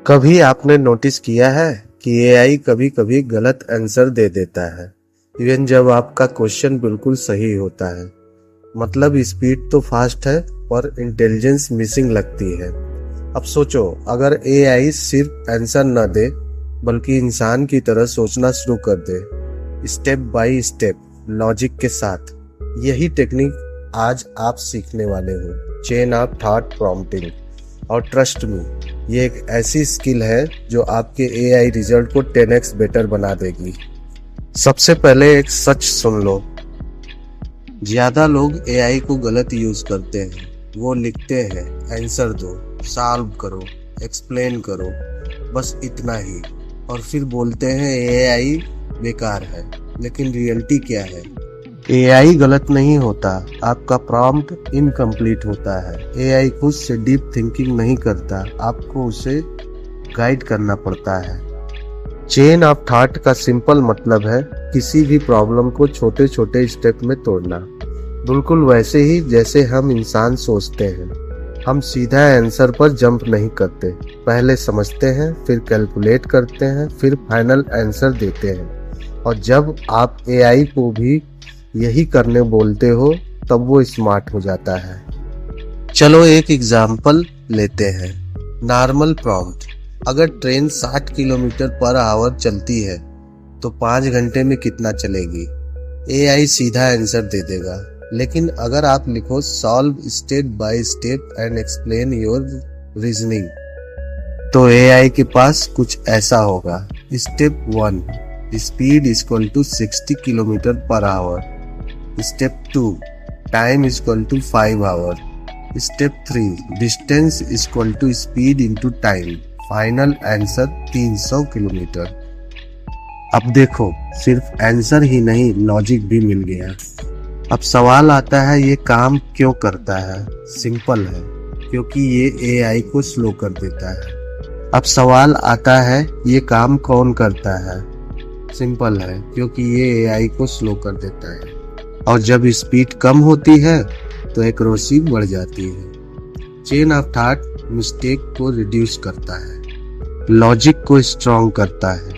कभी आपने नोटिस किया है कि एआई कभी कभी गलत आंसर दे देता है, इवन जब आपका क्वेश्चन बिल्कुल सही होता है। मतलब स्पीड तो फास्ट है पर इंटेलिजेंस मिसिंग लगती है। अब सोचो, अगर एआई सिर्फ आंसर न दे बल्कि इंसान की तरह सोचना शुरू कर दे, स्टेप बाय स्टेप लॉजिक के साथ। यही टेक्निक आज आप सीखने वाले हो, चेन ऑफ थॉट प्रॉम्प्टिंग। और ट्रस्ट मी, ये एक ऐसी स्किल है जो आपके एआई रिजल्ट को 10x बेटर बना देगी। सबसे पहले एक सच सुन लो, ज्यादा लोग एआई को गलत यूज करते हैं। वो लिखते हैं आंसर दो, सॉल्व करो, एक्सप्लेन करो, बस इतना ही, और फिर बोलते हैं एआई बेकार है। लेकिन रियलिटी क्या है? एआई गलत नहीं होता, आपका प्रॉम्प्ट इनकम्प्लीट होता है। एआई खुद से डीप थिंकिंग नहीं करता, आपको उसे गाइड करना पड़ता है। चेन ऑफ थॉट का सिंपल मतलब है किसी भी प्रॉब्लम को छोटे छोटे स्टेप में तोड़ना, बिल्कुल वैसे ही जैसे हम इंसान सोचते हैं। हम सीधा आंसर पर जंप नहीं करते, पहले समझते हैं, फिर कैलकुलेट करते हैं, फिर फाइनल आंसर देते हैं। और जब आप एआई को भी यही करने बोलते हो तब वो स्मार्ट हो जाता है। चलो एक एग्जाम्पल लेते हैं। नॉर्मल प्रॉम्प्ट, अगर ट्रेन 60 किलोमीटर पर आवर चलती है तो 5 घंटे में कितना चलेगी? एआई सीधा आंसर दे देगा। लेकिन अगर आप लिखो solve step by step and explain your reasoning, तो एआई के पास कुछ ऐसा होगा। Step 1, speed equal to 60 kilometre per hour. Step 2, time equal to 5 hour. Step 3, distance equal to speed into time. Final answer 300 kilometre. अब देखो, सिर्फ answer ही नहीं, लॉजिक भी मिल गया। अब सवाल आता है, ये काम क्यों करता है? सिंपल है, क्योंकि ये एआई को स्लो कर देता है। अब सवाल आता है, ये काम कौन करता है? सिंपल है, क्योंकि ये एआई को स्लो कर देता है। और जब स्पीड कम होती है तो एक्यूरेसी बढ़ जाती है। चेन ऑफ थॉट मिस्टेक को रिड्यूस करता है, लॉजिक को स्ट्रॉन्ग करता है,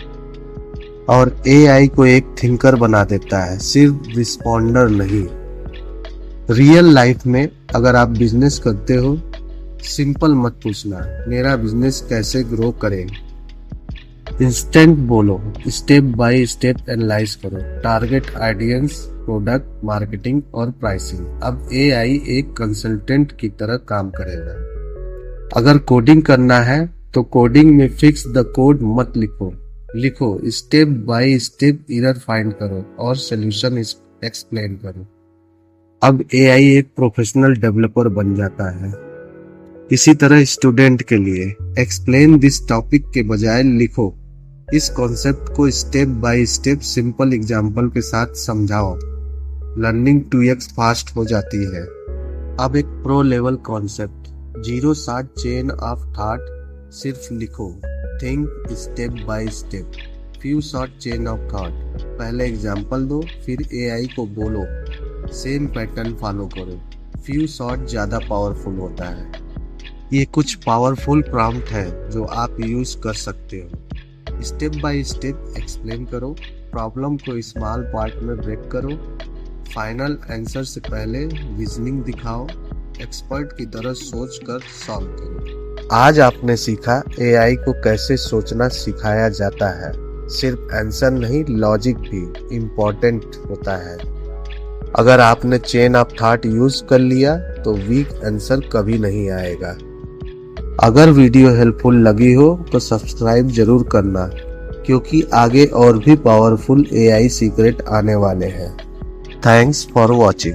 और एआई को एक थिंकर बना देता है, सिर्फ रिस्पॉन्डर नहीं। रियल लाइफ में अगर आप बिजनेस करते हो, सिंपल मत पूछना मेरा बिजनेस कैसे ग्रो करे। इंस्टेंट बोलो, स्टेप बाय स्टेप एनालाइज करो, टारगेट ऑडियंस, प्रोडक्ट, मार्केटिंग और प्राइसिंग। अब एआई एक कंसल्टेंट की तरह काम करेगा। अगर कोडिंग करना है तो कोडिंग में फिक्स द कोड मत लिखो step by step error find करो और सॉल्यूशन एक्सप्लेन करो। अब एआई एक प्रोफेशनल डेवलपर बन जाता है। इसी तरह स्टूडेंट के लिए एक्सप्लेन दिस टॉपिक के बजाय लिखो इस कॉन्सेप्ट को step by step simple example के साथ समझाओ। लर्निंग 2x फास्ट हो जाती है। अब एक pro level concept, 0 short chain of thought. सिर्फ लिखो think step by step, few short chain of thought. पहले एग्जाम्पल दो, फिर एआई को बोलो सेम पैटर्न फॉलो करो। फ्यू शॉर्ट ज्यादा पावरफुल होता है। ये कुछ पावरफुल प्रॉम्प्ट है जो आप यूज कर सकते हो। स्टेप बाय स्टेप एक्सप्लेन करो, प्रॉब्लम को स्मॉल पार्ट में ब्रेक करो, फाइनल आंसर से पहले रीजनिंग दिखाओ, एक्सपर्ट की तरह सोच कर सॉल्व करो। आज आपने सीखा एआई को कैसे सोचना सिखाया जाता है। सिर्फ आंसर नहीं, लॉजिक भी इम्पोर्टेंट होता है। अगर आपने चेन ऑफ थॉट यूज कर लिया तो वीक आंसर कभी नहीं आएगा। अगर वीडियो हेल्पफुल लगी हो तो सब्सक्राइब जरूर करना, क्योंकि आगे और भी पावरफुल एआई सीक्रेट आने वाले हैं। Thanks for watching.